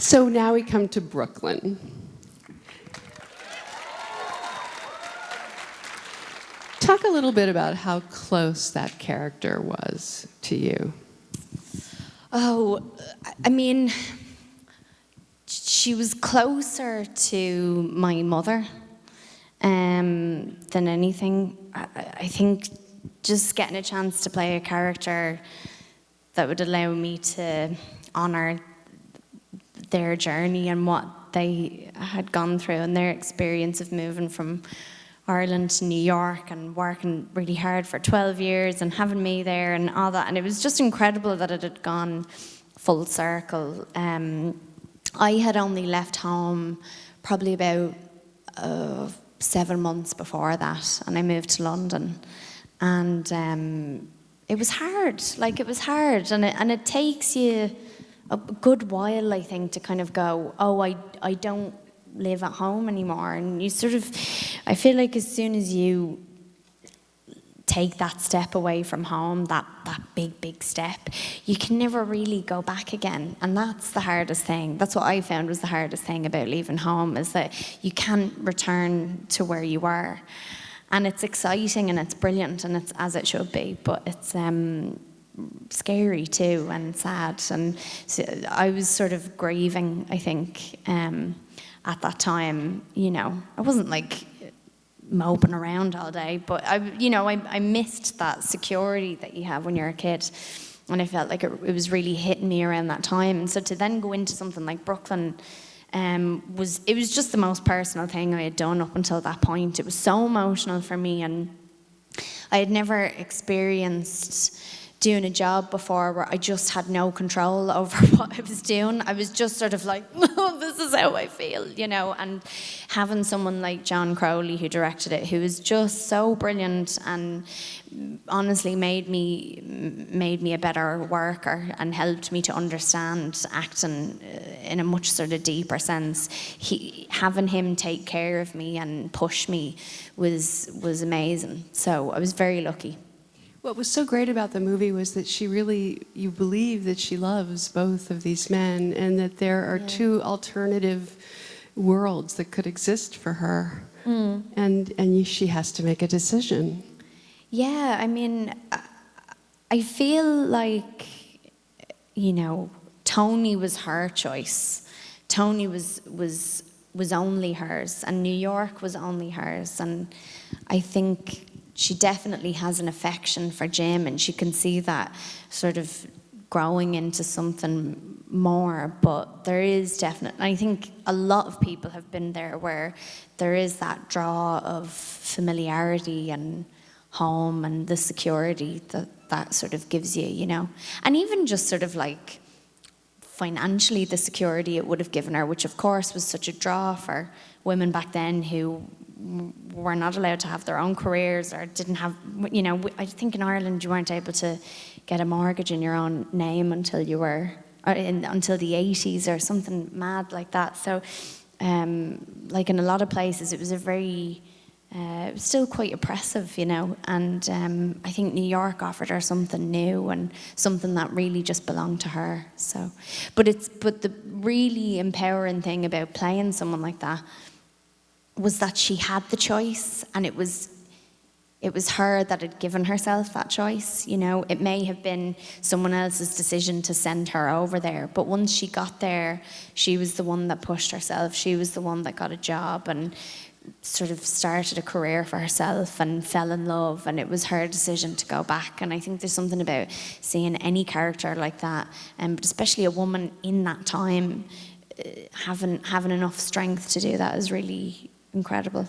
So now we come to Brooklyn. Talk a little bit about how close that character was to you. Oh, I mean, she was closer to my mother than anything. I think just getting a chance to play a character that would allow me to honour their journey and what they had gone through and their experience of moving from Ireland to New York and working really hard for 12 years and having me there and all that. And it was just incredible that it had gone full circle. I had only left home probably about 7 months before that, and I moved to London. And it was hard, it was hard. And it takes you a good while, I think, to kind of go, oh, I don't live at home anymore. And you sort of, I feel like as soon as you take that step away from home, that big step, you can never really go back again. And that's the hardest thing. That's what I found was the hardest thing about leaving home, is that you can't return to where you were. And it's exciting and it's brilliant and it's as it should be, but it's scary too and sad. And so I was sort of grieving, I think, at that time. I wasn't moping around all day, but I missed that security that you have when you're a kid, and I felt like it was really hitting me around that time. And so to then go into something like Brooklyn was just the most personal thing I had done up until that point. It was so emotional for me, and I had never experienced doing a job before where I just had no control over what I was doing. I was just sort of like, oh, this is how I feel, and having someone like John Crowley, who directed it, who was just so brilliant and honestly made me a better worker and helped me to understand acting in a much sort of deeper sense. Having him take care of me and push me was amazing. So I was very lucky. What was so great about the movie was that you believe that she loves both of these men, and that there are two alternative worlds that could exist for her. And she has to make a decision. Yeah, I mean, I feel like, Tony was her choice. Tony was only hers, and New York was only hers. And I think she definitely has an affection for Jim, and she can see that sort of growing into something more. But there is definitely, I think a lot of people have been there, where there is that draw of familiarity and home and the security that sort of gives you, And even just sort of financially, the security it would have given her, which of course was such a draw for women back then who were not allowed to have their own careers or didn't have, I think in Ireland you weren't able to get a mortgage in your own name until until the 80s or something mad like that. So in a lot of places it was it was still quite oppressive, and I think New York offered her something new and something that really just belonged to her. So, but the really empowering thing about playing someone like that was that she had the choice, and it was her that had given herself that choice. It may have been someone else's decision to send her over there, but once she got there, she was the one that pushed herself. She was the one that got a job and sort of started a career for herself and fell in love, and it was her decision to go back. And I think there's something about seeing any character like that, but especially a woman in that time, having enough strength to do that is really incredible.